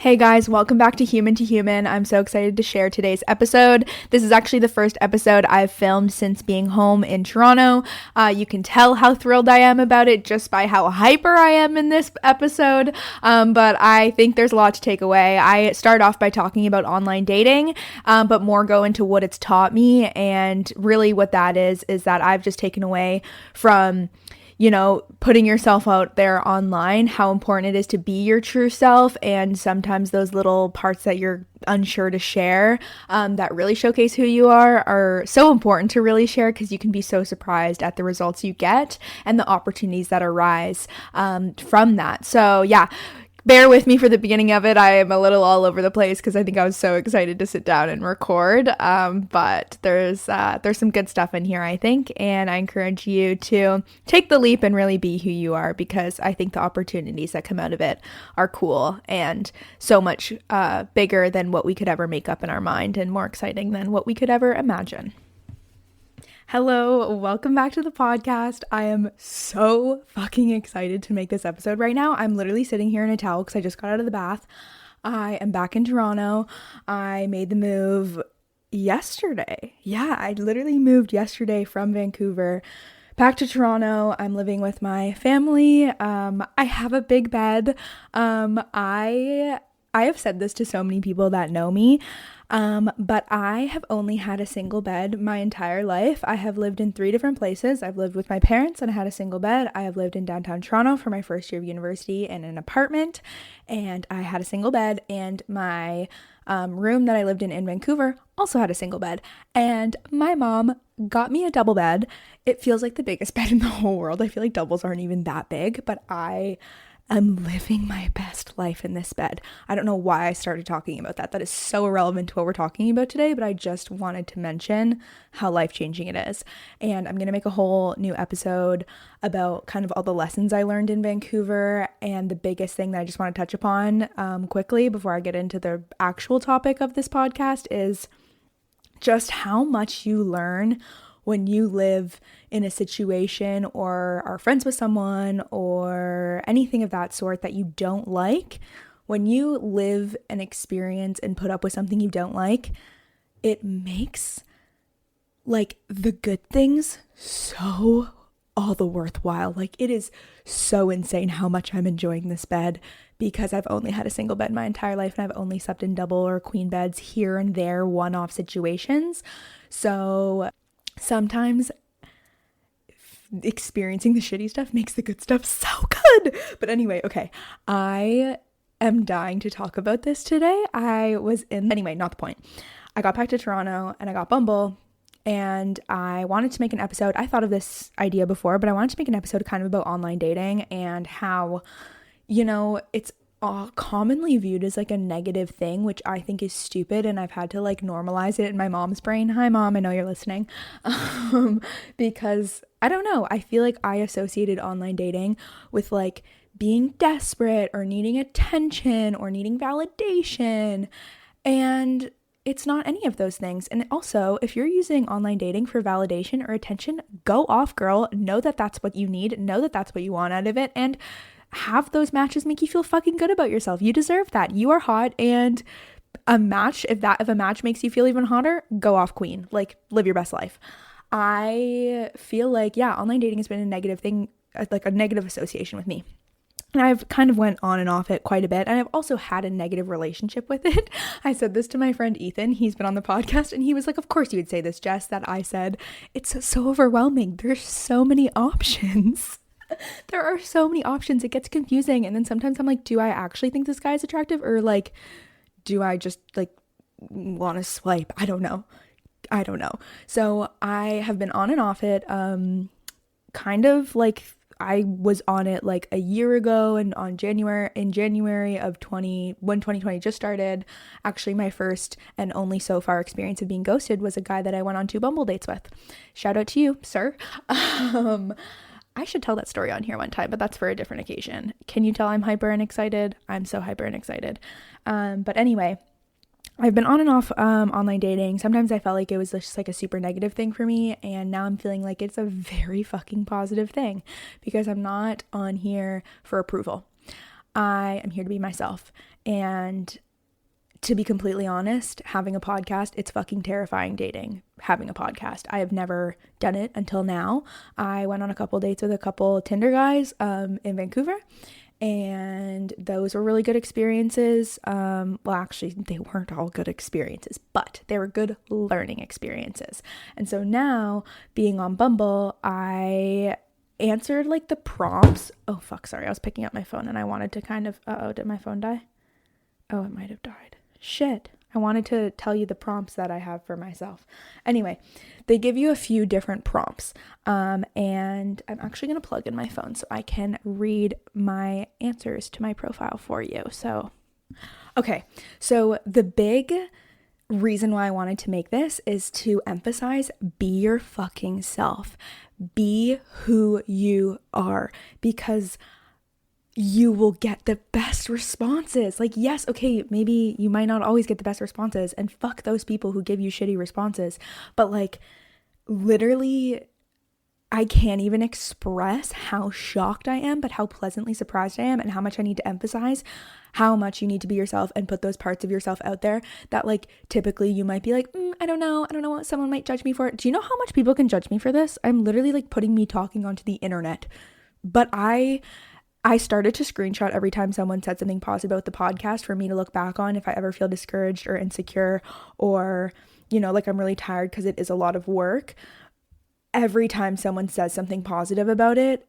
Hey guys, welcome back to Human to Human. I'm so excited to share today's episode. This is actually the first episode I've filmed since being home in Toronto. You can tell how thrilled I am about it just by how hyper I am in this episode, but I think there's a lot to take away. I start off by talking about online dating, but more go into what it's taught me, and really what that is that I've just taken away from putting yourself out there online, how important it is to be your true self, and sometimes those little parts that you're unsure to share that really showcase who you are so important to really share, because you can be so surprised at the results you get and the opportunities that arise from that. So yeah, bear with me for the beginning of it. I am a little all over the place because I think I was so excited to sit down and record. But there's some good stuff in here, I think. And I encourage you to take the leap and really be who you are, because I think the opportunities that come out of it are cool and so much bigger than what we could ever make up in our mind, and more exciting than what we could ever imagine. Hello, welcome back to the podcast. I am so fucking excited to make this episode right now. I'm literally sitting here in a towel because I just got out of the bath. I am back in Toronto. I made the move yesterday. Yeah, I literally moved yesterday from Vancouver back to Toronto. I'm living with my family. I have a big bed. I have said this to so many people that know me, but I have only had a single bed my entire life. I have lived in 3 different places. I've lived with my parents and I had a single bed. I have lived in downtown Toronto for my first year of university in an apartment, and I had a single bed, and my room that I lived in Vancouver also had a single bed, and my mom got me a double bed. It feels like the biggest bed in the whole world. I feel like doubles aren't even that big, but I'm living my best life in this bed. I don't know why I started talking about that. That is so irrelevant to what we're talking about today, but I just wanted to mention how life-changing it is. And I'm going to make a whole new episode about kind of all the lessons I learned in Vancouver. And the biggest thing that I just want to touch upon quickly before I get into the actual topic of this podcast is just how much you learn when you live in a situation or are friends with someone or anything of that sort that you don't like. When you live an experience and put up with something you don't like, it makes like the good things so all the worthwhile. Like, it is so insane how much I'm enjoying this bed, because I've only had a single bed my entire life, and I've only slept in double or queen beds here and there, one-off situations. So sometimes experiencing the shitty stuff makes the good stuff so good. But anyway, okay, I am dying to talk about this today. Anyway, not the point. I got back to Toronto and I got Bumble, and I wanted to make an episode. I thought of this idea before, but I wanted to make an episode kind of about online dating and how, it's commonly viewed as like a negative thing, which I think is stupid, and I've had to like normalize it in my mom's brain. Hi mom, I know you're listening. Because I don't know, I feel like I associated online dating with like being desperate or needing attention or needing validation, and it's not any of those things. And also, if you're using online dating for validation or attention, go off, girl. Know that that's what you need. Know that that's what you want out of it, and have those matches make you feel fucking good about yourself. You deserve that. You are hot, and if a match makes you feel even hotter, go off, queen. Like, live your best life. I feel like, yeah, online dating has been a negative thing, like a negative association with me. And I've kind of went on and off it quite a bit. And I've also had a negative relationship with it. I said this to my friend Ethan. He's been on the podcast, and he was like, of course you would say this, Jess, that I said, it's so overwhelming. There's so many options. There are so many options. It gets confusing. And then sometimes I'm like, do I actually think this guy is attractive? Or like, do I just like want to swipe? I don't know. So I have been on and off it. Kind of like I was on it like a year ago, and in January of when 2020 just started, actually my first and only so far experience of being ghosted was a guy that I went on 2 Bumble dates with. Shout out to you, sir. I should tell that story on here one time, but that's for a different occasion. Can you tell I'm hyper and excited? I'm so hyper and excited. But anyway, I've been on and off online dating. Sometimes I felt like it was just like a super negative thing for me, and now I'm feeling like it's a very fucking positive thing, because I'm not on here for approval. I am here to be myself. And to be completely honest, having a podcast, it's fucking terrifying dating, having a podcast. I have never done it until now. I went on a couple dates with a couple Tinder guys in Vancouver, and those were really good experiences. Well, actually, they weren't all good experiences, but they were good learning experiences. And so now, being on Bumble, I answered like the prompts. Oh, fuck, sorry. I was picking up my phone and I wanted to kind of, did my phone die? Oh, it might have died. Shit. I wanted to tell you the prompts that I have for myself. Anyway, they give you a few different prompts. And I'm actually going to plug in my phone so I can read my answers to my profile for you. So, okay. So the big reason why I wanted to make this is to emphasize be your fucking self. Be who you are, because you will get the best responses. Like, yes, okay, maybe you might not always get the best responses, and fuck those people who give you shitty responses. But like, literally, I can't even express how shocked I am, but how pleasantly surprised I am, and how much I need to emphasize how much you need to be yourself and put those parts of yourself out there that like typically you might be like, I don't know what someone might judge me for. Do you know how much people can judge me for this? I'm literally like putting me talking onto the internet. But I started to screenshot every time someone said something positive about the podcast for me to look back on if I ever feel discouraged or insecure, or, you know, like I'm really tired because it is a lot of work. Every time someone says something positive about it,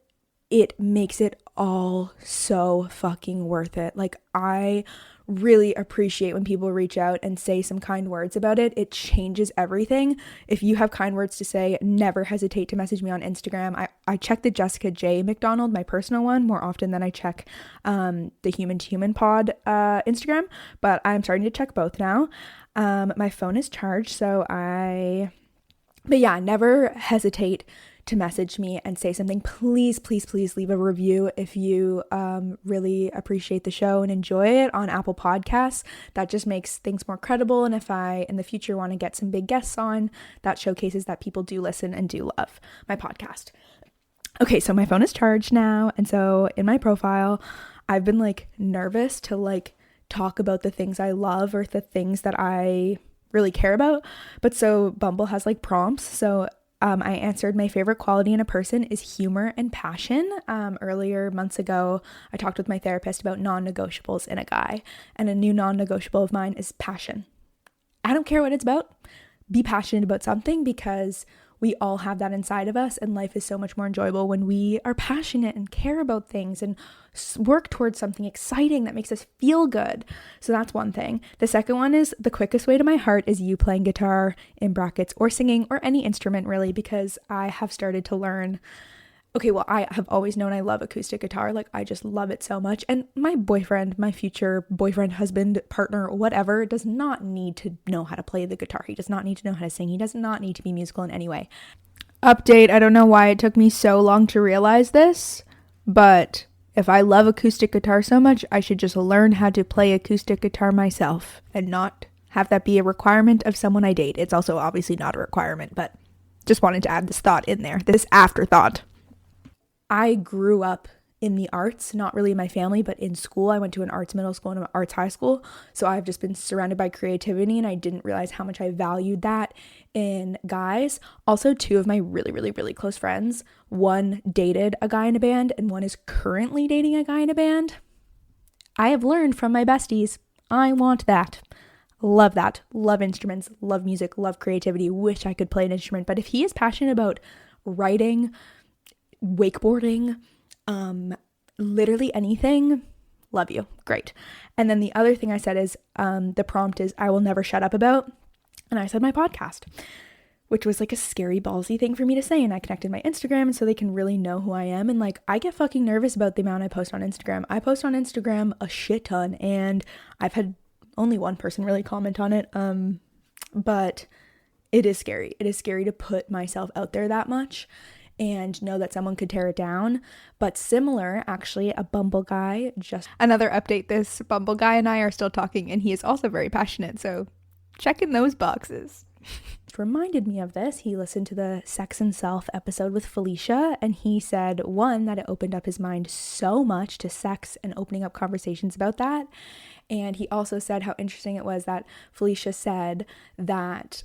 it makes it all so fucking worth it. Like, I really appreciate when people reach out and say some kind words about it. It changes everything. If you have kind words to say, never hesitate to message me on Instagram. I check the Jessica J McDonald, my personal one, more often than I check the Human to Human Pod Instagram, but I'm starting to check both now. My phone is charged, but yeah, never hesitate to message me and say something. Please, please, please leave a review if you really appreciate the show and enjoy it on Apple Podcasts. That just makes things more credible. And if I, in the future, want to get some big guests on, that showcases that people do listen and do love my podcast. Okay, so my phone is charged now. And so in my profile, I've been like nervous to like talk about the things I love or the things that I really care about. But so Bumble has like prompts. So I answered my favorite quality in a person is humor and passion. Earlier months ago, I talked with my therapist about non-negotiables in a guy, and a new non-negotiable of mine is passion. I don't care what it's about. Be passionate about something, because we all have that inside of us, and life is so much more enjoyable when we are passionate and care about things and work towards something exciting that makes us feel good. So that's one thing. The second one is the quickest way to my heart is you playing guitar, in brackets, or singing, or any instrument really, because I have started to learn. Okay, well, I have always known I love acoustic guitar. Like, I just love it so much. And my boyfriend, my future boyfriend, husband, partner, whatever, does not need to know how to play the guitar. He does not need to know how to sing. He does not need to be musical in any way. Update, I don't know why it took me so long to realize this, but if I love acoustic guitar so much, I should just learn how to play acoustic guitar myself and not have that be a requirement of someone I date. It's also obviously not a requirement, but just wanted to add this thought in there, this afterthought. I grew up in the arts, not really in my family, but in school. I went to an arts middle school and an arts high school. So I've just been surrounded by creativity, and I didn't realize how much I valued that in guys. Also, two of my really, really, really close friends, one dated a guy in a band and one is currently dating a guy in a band. I have learned from my besties. I want that. Love that. Love instruments, love music, love creativity. Wish I could play an instrument. But if he is passionate about writing, wakeboarding, literally anything, love you, great. And then the other thing I said is the prompt is I will never shut up about, and I said my podcast, which was like a scary ballsy thing for me to say. And I connected my Instagram so they can really know who I am. And like, I get fucking nervous about the amount I post on Instagram. I post on Instagram a shit ton, and I've had only one person really comment on it, but it is scary. It is scary to put myself out there that much and know that someone could tear it down. But similar, actually, a Bumble guy, just another update, this Bumble guy and I are still talking, and he is also very passionate, so check in those boxes. reminded me of this. He listened to the Sex and Self episode with Felicia, and he said, one, that it opened up his mind so much to sex and opening up conversations about that. And he also said how interesting it was that Felicia said that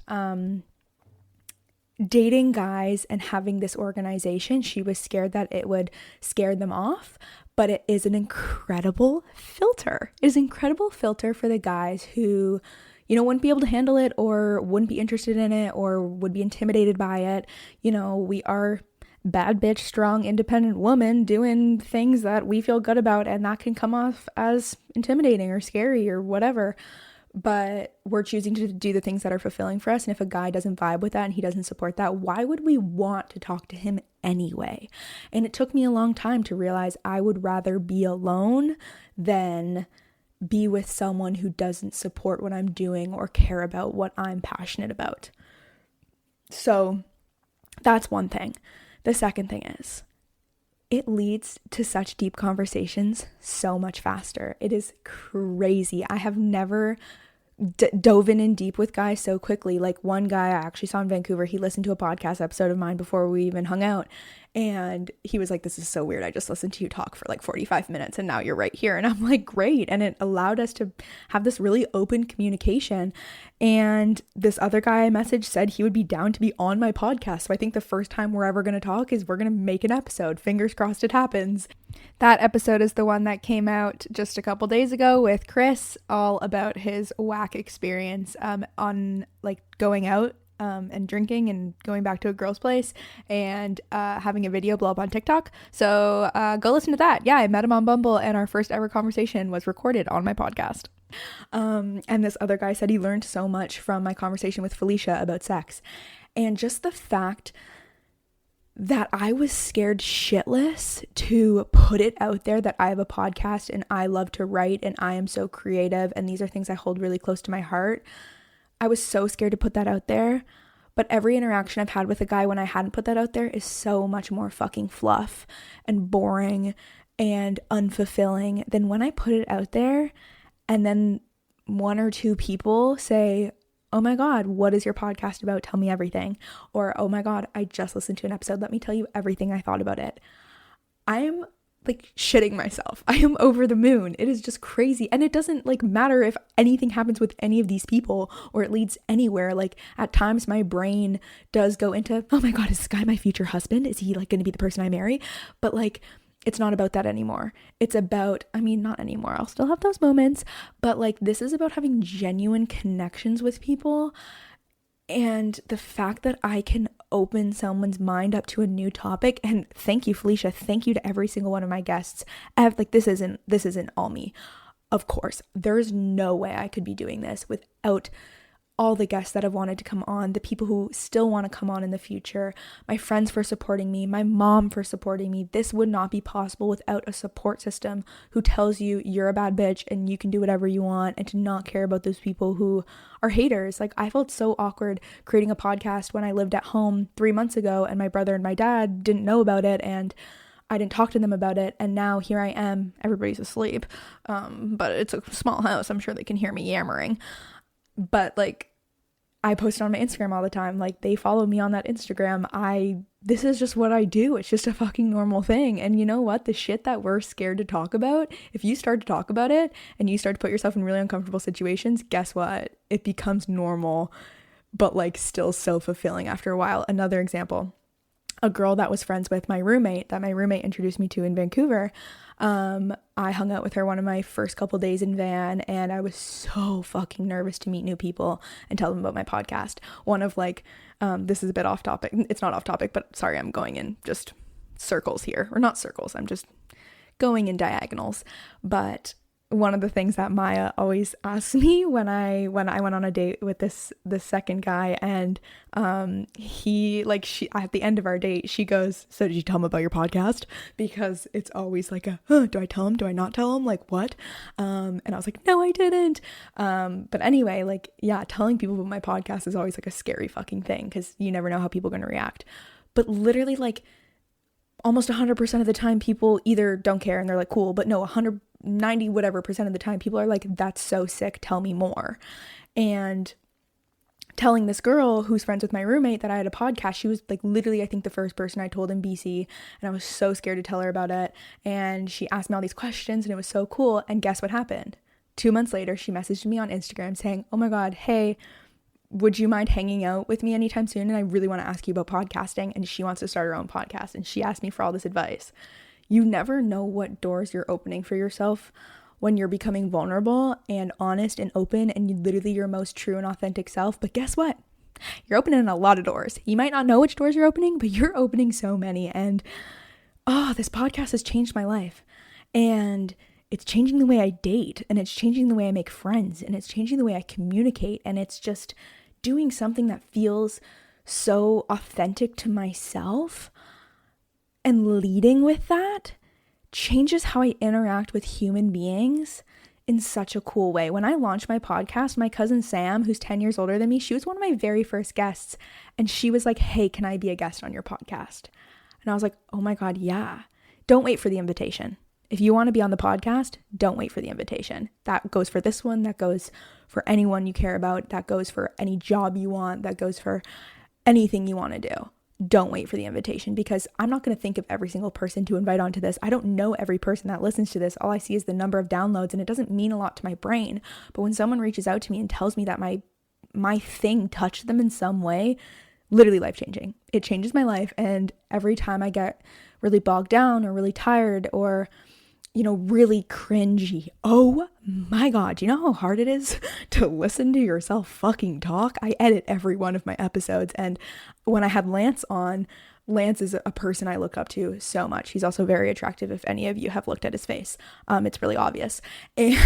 dating guys and having this organization, she was scared that it would scare them off, but it is an incredible filter. It is an incredible filter for the guys who, you know, wouldn't be able to handle it or wouldn't be interested in it or would be intimidated by it. You know, we are bad bitch, strong, independent woman doing things that we feel good about, and that can come off as intimidating or scary or whatever. But we're choosing to do the things that are fulfilling for us. And if a guy doesn't vibe with that and he doesn't support that, why would we want to talk to him anyway? And it took me a long time to realize I would rather be alone than be with someone who doesn't support what I'm doing or care about what I'm passionate about. So that's one thing. The second thing is, it leads to such deep conversations so much faster. It is crazy. I have never dove in deep with guys so quickly. Like one guy I actually saw in Vancouver, he listened to a podcast episode of mine before we even hung out. And he was like, this is so weird. I just listened to you talk for like 45 minutes and now you're right here. And I'm like, great. And it allowed us to have this really open communication. And this other guy I messaged said he would be down to be on my podcast. So I think the first time we're ever going to talk is we're going to make an episode. Fingers crossed it happens. That episode is the one that came out just a couple days ago with Chris, all about his whack experience on like going out and drinking and going back to a girl's place and having a video blow up on TikTok. So go listen to that. Yeah, I met him on Bumble and our first ever conversation was recorded on my podcast. And this other guy said he learned so much from my conversation with Felicia about sex. And just the fact that I was scared shitless to put it out there that I have a podcast and I love to write and I am so creative and these are things I hold really close to my heart. I was so scared to put that out there, but every interaction I've had with a guy when I hadn't put that out there is so much more fucking fluff and boring and unfulfilling than when I put it out there and then one or two people say, oh my God, what is your podcast about? Tell me everything. Or, oh my God, I just listened to an episode. Let me tell you everything I thought about it. I am like shitting myself. I am over the moon. It is just crazy. And it doesn't like matter if anything happens with any of these people or it leads anywhere. Like at times my brain does go into, oh my God, is this guy my future husband? Is he like going to be the person I marry? But like, it's not about that anymore. It's about, I mean, not anymore. I'll still have those moments, but like this is about having genuine connections with people. And the fact that I can open someone's mind up to a new topic, and thank you, Felicia, thank you to every single one of my guests. Like this isn't all me. Of course, there's no way I could be doing this without all the guests that have wanted to come on, the people who still want to come on in the future, my friends for supporting me, my mom for supporting me. This would not be possible without a support system who tells you you're a bad bitch and you can do whatever you want and to not care about those people who are haters. Like I felt so awkward creating a podcast when I lived at home 3 months ago and my brother and my dad didn't know about it and I didn't talk to them about it. And now here I am, everybody's asleep. But it's a small house. I'm sure they can hear me yammering. But like, I post on my Instagram all the time. Like they follow me on that Instagram. This is just what I do. It's just a fucking normal thing. And you know what? The shit that we're scared to talk about, if you start to talk about it and you start to put yourself in really uncomfortable situations, guess what? It becomes normal, but like still so fulfilling after a while. Another example, a girl that was friends with my roommate that my roommate introduced me to in Vancouver. I hung out with her one of my first couple days in van and I was so fucking nervous to meet new people and tell them about my podcast. One of like, this is a bit off topic. It's not off topic, but sorry, I'm going in just circles here, or not circles. I'm just going in diagonals. But one of the things that Maya always asks me when I went on a date with this second guy, and she at the end of our date, she goes, so did you tell him about your podcast? Because it's always like do I tell him? Do I not tell him? Like what? And I was like, no, I didn't. But anyway, like, yeah, telling people about my podcast is always like a scary fucking thing because you never know how people are going to react. But literally like almost 100% of the time people either don't care and they're like, cool, but no, 90 whatever percent of the time people are like, that's so sick, tell me more. And telling this girl who's friends with my roommate that I had a podcast. She was like literally, I think, the first person I told in BC, and I was so scared to tell her about it. And she asked me all these questions, and it was so cool. And guess what happened? 2 months later, she messaged me on Instagram saying, "Oh my God, hey, would you mind hanging out with me anytime soon? And I really want to ask you about podcasting." And she wants to start her own podcast, and she asked me for all this advice. You never know what doors you're opening for yourself when you're becoming vulnerable and honest and open and you literally your most true and authentic self. But guess what? You're opening a lot of doors. You might not know which doors you're opening, but you're opening so many. And this podcast has changed my life. And it's changing the way I date, and it's changing the way I make friends, and it's changing the way I communicate. And it's just doing something that feels so authentic to myself, and leading with that changes how I interact with human beings in such a cool way. When I launched my podcast, my cousin Sam, who's 10 years older than me, she was one of my very first guests. And she was like, "Hey, can I be a guest on your podcast?" And I was like, "Oh my God, yeah." Don't wait for the invitation. If you want to be on the podcast, don't wait for the invitation. That goes for this one. That goes for anyone you care about. That goes for any job you want. That goes for anything you want to do. Don't wait for the invitation, because I'm not going to think of every single person to invite onto this. I don't know every person that listens to this. All I see is the number of downloads, and it doesn't mean a lot to my brain. But when someone reaches out to me and tells me that my thing touched them in some way, literally life-changing. It changes my life. And every time I get really bogged down or really tired or really cringy, oh my God, do you know how hard it is to listen to yourself fucking talk? I edit every one of my episodes, and when I had Lance on, Lance is a person I look up to so much. He's also very attractive if any of you have looked at his face. It's really obvious. And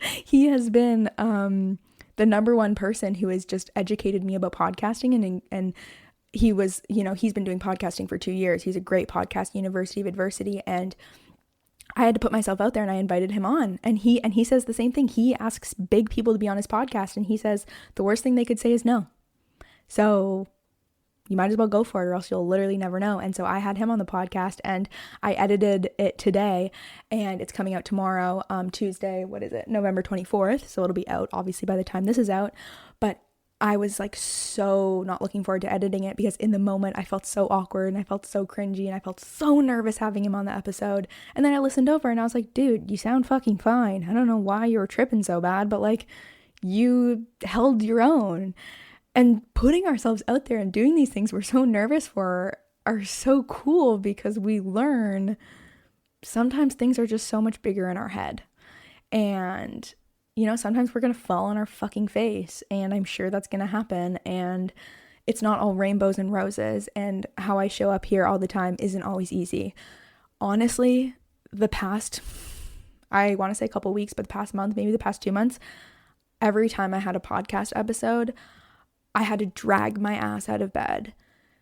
he has been the number one person who has just educated me about podcasting, and he was, he's been doing podcasting for 2 years. He's a great podcast, University of Adversity, and I had to put myself out there, and I invited him on, and he says the same thing. He asks big people to be on his podcast, and he says the worst thing they could say is no. So you might as well go for it, or else you'll literally never know. And so I had him on the podcast, and I edited it today, and it's coming out tomorrow, Tuesday, November 24th. So it'll be out obviously by the time this is out. But I was like so not looking forward to editing it, because in the moment I felt so awkward and I felt so cringy and I felt so nervous having him on the episode. And then I listened over and I was like, dude, you sound fucking fine. I don't know why you were tripping so bad, but like you held your own. And putting ourselves out there and doing these things we're so nervous for are so cool, because we learn sometimes things are just so much bigger in our head. And sometimes we're going to fall on our fucking face, and I'm sure that's going to happen, and it's not all rainbows and roses, and how I show up here all the time isn't always easy. Honestly, I want to say a couple weeks, but the past month, maybe the past 2 months, every time I had a podcast episode, I had to drag my ass out of bed.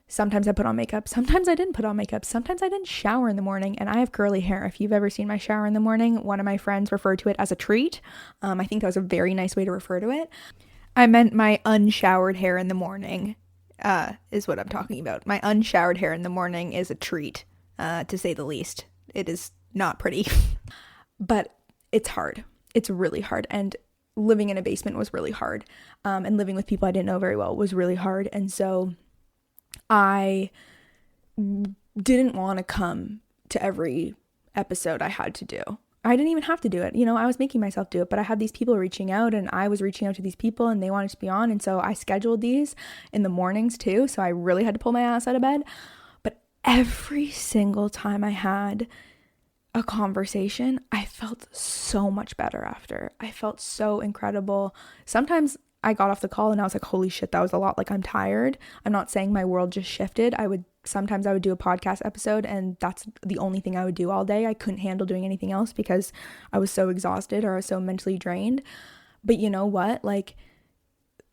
Sometimes I put on makeup. Sometimes I didn't put on makeup. Sometimes I didn't shower in the morning, and I have curly hair. If you've ever seen my shower in the morning, one of my friends referred to it as a treat. I think that was a very nice way to refer to it. I meant my unshowered hair in the morning, is what I'm talking about. My unshowered hair in the morning is a treat, to say the least. It is not pretty, but it's hard. It's really hard. And living in a basement was really hard. And living with people I didn't know very well was really hard. And so I didn't want to come to every episode I had to do. I didn't even have to do it. I was making myself do it, but I had these people reaching out, and I was reaching out to these people, and they wanted to be on. And so I scheduled these in the mornings too. So I really had to pull my ass out of bed. But every single time I had a conversation, I felt so much better after. I felt so incredible. Sometimes I got off the call and I was like, holy shit, that was a lot. Like, I'm tired. I'm not saying my world just shifted. Sometimes I would do a podcast episode, and that's the only thing I would do all day. I couldn't handle doing anything else because I was so exhausted, or I was so mentally drained. But you know what? Like,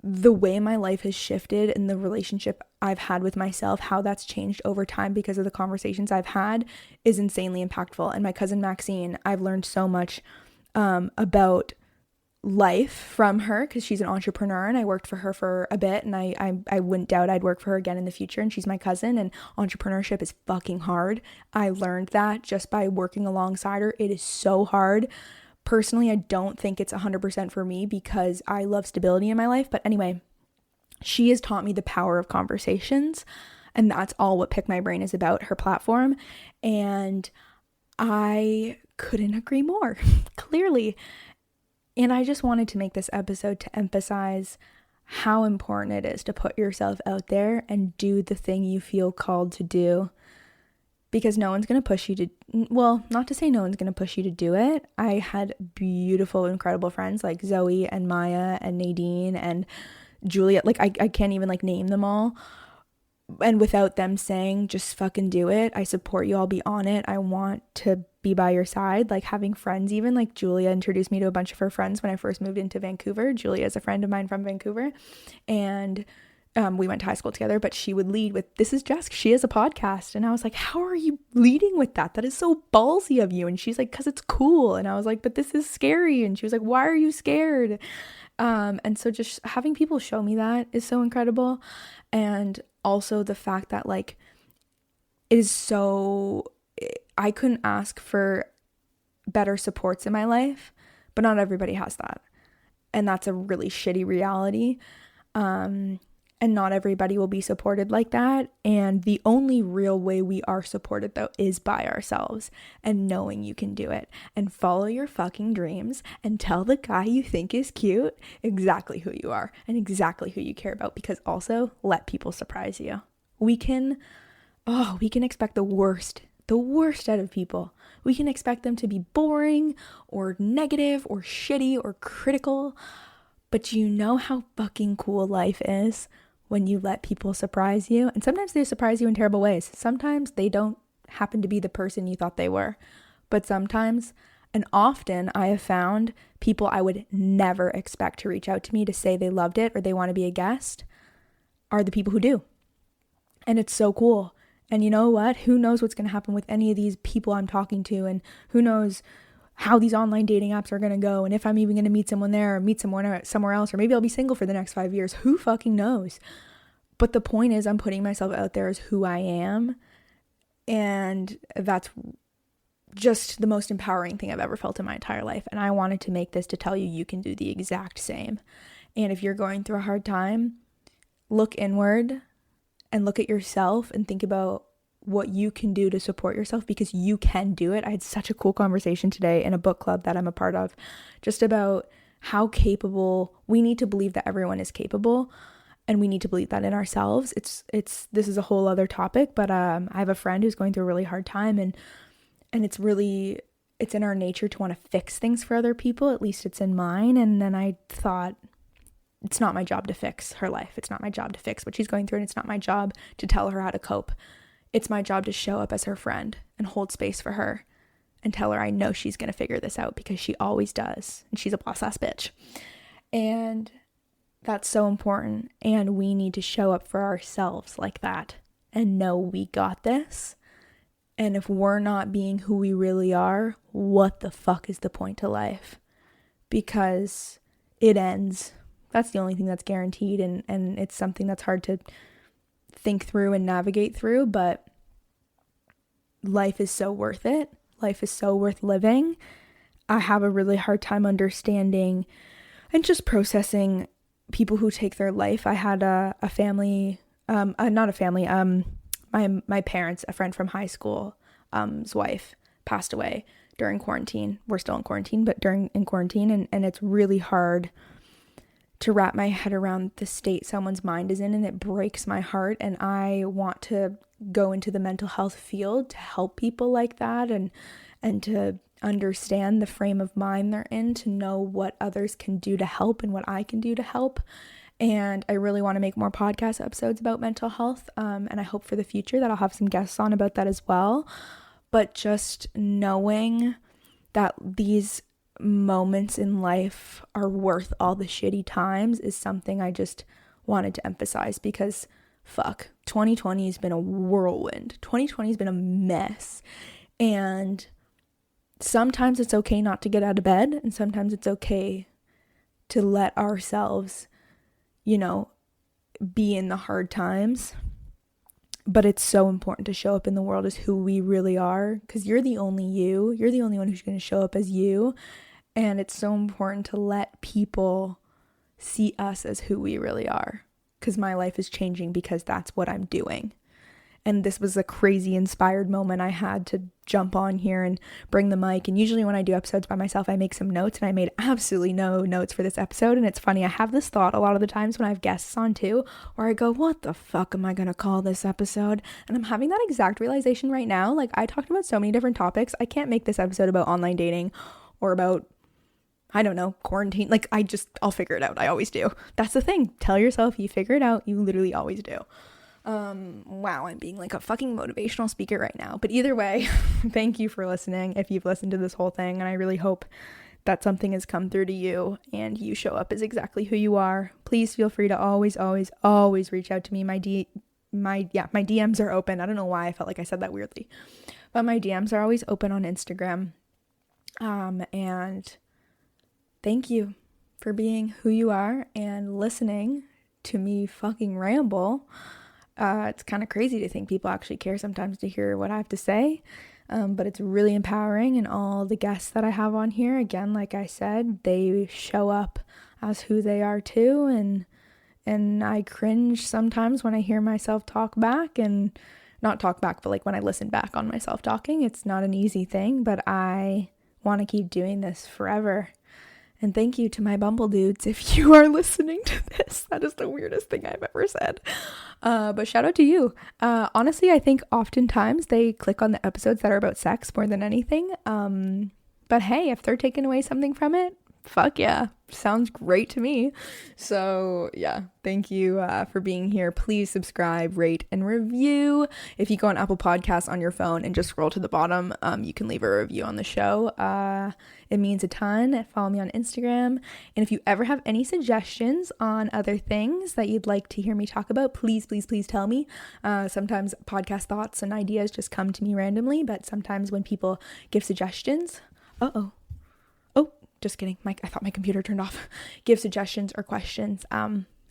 the way my life has shifted and the relationship I've had with myself, how that's changed over time because of the conversations I've had, is insanely impactful. And my cousin Maxine, I've learned so much about life from her, because she's an entrepreneur, and I worked for her for a bit, and I wouldn't doubt I'd work for her again in the future. And she's my cousin, and entrepreneurship is fucking hard. I learned that just by working alongside her. It is so hard. Personally, I don't think it's 100% for me, because I love stability in my life. But anyway, She has taught me the power of conversations, and that's all what Pick My Brain is about, her platform. And I couldn't agree more, clearly. And I just wanted to make this episode to emphasize how important it is to put yourself out there and do the thing you feel called to do. Because no one's going to push you to, well, not to say no one's going to push you to do it. I had beautiful, incredible friends like Zoe and Maya and Nadine and Juliet. Like, I can't even like name them all. And without them saying, just fucking do it. I support you. I'll be on it. I want to be by your side. Like having friends, even like Julia introduced me to a bunch of her friends when I first moved into Vancouver. Julia is a friend of mine from Vancouver. And we went to high school together, but she would lead with, this is Jessica, she has a podcast. And I was like, how are you leading with that? That is so ballsy of you. And she's like, because it's cool. And I was like, but this is scary. And she was like, why are you scared? And so just having people show me that is so incredible. And also the fact that like, it is so, I couldn't ask for better supports in my life, but not everybody has that. And that's a really shitty reality. And not everybody will be supported like that. And the only real way we are supported, though, is by ourselves and knowing you can do it and follow your fucking dreams and tell the guy you think is cute exactly who you are and exactly who you care about, because also let people surprise you. We can expect the worst out of people. We can expect them to be boring or negative or shitty or critical. But you know how fucking cool life is when you let people surprise you. And sometimes they surprise you in terrible ways. Sometimes they don't happen to be the person you thought they were. But sometimes, and often, I have found people I would never expect to reach out to me to say they loved it or they want to be a guest are the people who do. And it's so cool. And you know what? Who knows what's going to happen with any of these people I'm talking to, and who knows how these online dating apps are going to go, and if I'm even going to meet someone there or meet someone somewhere else, or maybe I'll be single for the next 5 years. Who fucking knows? But the point is, I'm putting myself out there as who I am, and that's just the most empowering thing I've ever felt in my entire life. And I wanted to make this to tell you you can do the exact same. And if you're going through a hard time, look inward and look at yourself and think about what you can do to support yourself, because you can do it. I had such a cool conversation today in a book club that I'm a part of, just about how capable we need to believe that everyone is capable, and we need to believe that in ourselves. This is a whole other topic, but I have a friend who's going through a really hard time, and it's in our nature to want to fix things for other people. At least it's in mine. And then I thought, it's not my job to fix her life. It's not my job to fix what she's going through, and it's not my job to tell her how to cope. It's my job to show up as her friend and hold space for her and tell her I know she's going to figure this out, because she always does. And she's a boss-ass bitch. And that's so important. And we need to show up for ourselves like that and know we got this. And if we're not being who we really are, what the fuck is the point to life? Because it ends. That's the only thing that's guaranteed. And it's something that's hard to think through and navigate through, but life is so worth it. Life is so worth living. I have a really hard time understanding and just processing people who take their life. I had my parents, a friend from high school, his wife passed away during quarantine. We're still in quarantine, but in quarantine, and it's really hard to wrap my head around the state someone's mind is in, and it breaks my heart. And I want to go into the mental health field to help people like that, and to understand the frame of mind they're in, to know what others can do to help and what I can do to help. And I really want to make more podcast episodes about mental health, and I hope for the future that I'll have some guests on about that as well. But just knowing that these moments in life are worth all the shitty times is something I just wanted to emphasize, because fuck, 2020 has been a whirlwind. 2020 has been a mess. And sometimes it's okay not to get out of bed, and sometimes it's okay to let ourselves, be in the hard times. But it's so important to show up in the world as who we really are, because you're the only you. You're the only one who's going to show up as you. And it's so important to let people see us as who we really are, because my life is changing because that's what I'm doing. And this was a crazy inspired moment. I had to jump on here and bring the mic. And usually when I do episodes by myself, I make some notes, and I made absolutely no notes for this episode. And it's funny, I have this thought a lot of the times when I have guests on too, where I go, what the fuck am I going to call this episode? And I'm having that exact realization right now. Like, I talked about so many different topics. I can't make this episode about online dating or about, I don't know, quarantine. Like, I'll figure it out. I always do. That's the thing. Tell yourself you figure it out. You literally always do. Wow, I'm being like a fucking motivational speaker right now. But either way, thank you for listening if you've listened to this whole thing. And I really hope that something has come through to you and you show up as exactly who you are. Please feel free to always reach out to me. My DMs are open. I don't know why I felt like I said that weirdly, but my DMs are always open on Instagram. And thank you for being who you are and listening to me fucking ramble. It's kind of crazy to think people actually care sometimes to hear what I have to say, but it's really empowering. And all the guests that I have on here, again, like I said, they show up as who they are too, and I cringe sometimes when I hear myself talk back, and not talk back, but like when I listen back on myself talking. It's not an easy thing, but I want to keep doing this forever. And thank you to my Bumble dudes if you are listening to this. That is the weirdest thing I've ever said. But shout out to you. Honestly, I think oftentimes they click on the episodes that are about sex more than anything. But hey, if they're taking away something from it, fuck yeah. Sounds great to me. So yeah, thank you for being here. Please subscribe, rate, and review. If you go on Apple Podcasts on your phone and just scroll to the bottom, you can leave a review on the show. It means a ton. Follow me on Instagram. And if you ever have any suggestions on other things that you'd like to hear me talk about, please tell me. Sometimes podcast thoughts and ideas just come to me randomly, but sometimes when people give suggestions, just kidding. I thought my computer turned off. Give suggestions or questions.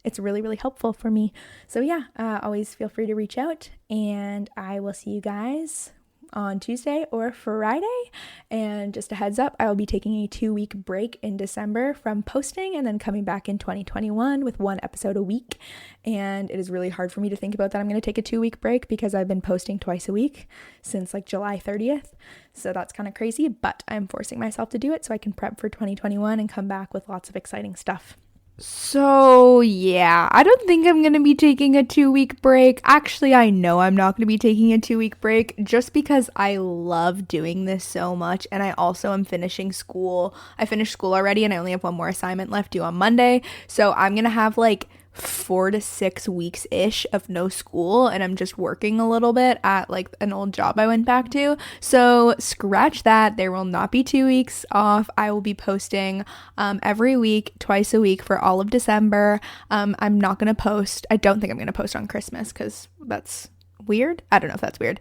It's really helpful for me. So yeah, always feel free to reach out, and I will see you guys on Tuesday or Friday. And just a heads up, I will be taking a 2-week break in December from posting, and then coming back in 2021 with 1 episode a week. And it is really hard for me to think about that I'm going to take a 2-week break, because I've been posting twice a week since like July 30th. So that's kind of crazy, but I'm forcing myself to do it so I can prep for 2021 and come back with lots of exciting stuff. So yeah, I don't think I'm going to be taking a 2-week break. Actually, I know I'm not going to be taking a 2-week break, just because I love doing this so much. And I also am finishing school. I finished school already, and I only have 1 more assignment left due on Monday. So I'm going to have like 4 to 6 weeks ish of no school, and I'm just working a little bit at like an old job I went back to. So scratch that. There will not be 2 weeks off. I will be posting every week, twice a week for all of December. I'm not gonna post. I don't think I'm gonna post on Christmas, because that's weird. I don't know if that's weird.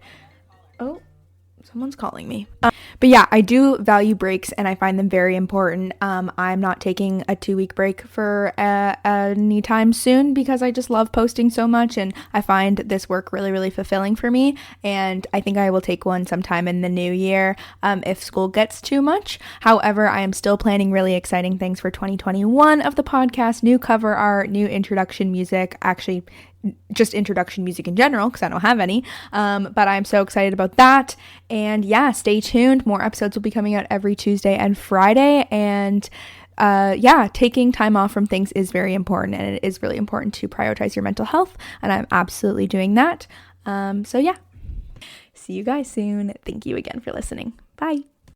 Oh, someone's calling me. But yeah, I do value breaks, and I find them very important. I'm not taking a 2-week break for any time soon, because I just love posting so much, and I find this work really fulfilling for me. And I think I will take one sometime in the new year if school gets too much. However, I am still planning really exciting things for 2021 of the podcast: new cover art, new introduction music, actually just introduction music in general, because I don't have any, but I'm so excited about that. And yeah, stay tuned. More episodes will be coming out every Tuesday and Friday. And yeah, taking time off from things is very important, and it is really important to prioritize your mental health, and I'm absolutely doing that. So yeah, see you guys soon. Thank you again for listening. Bye.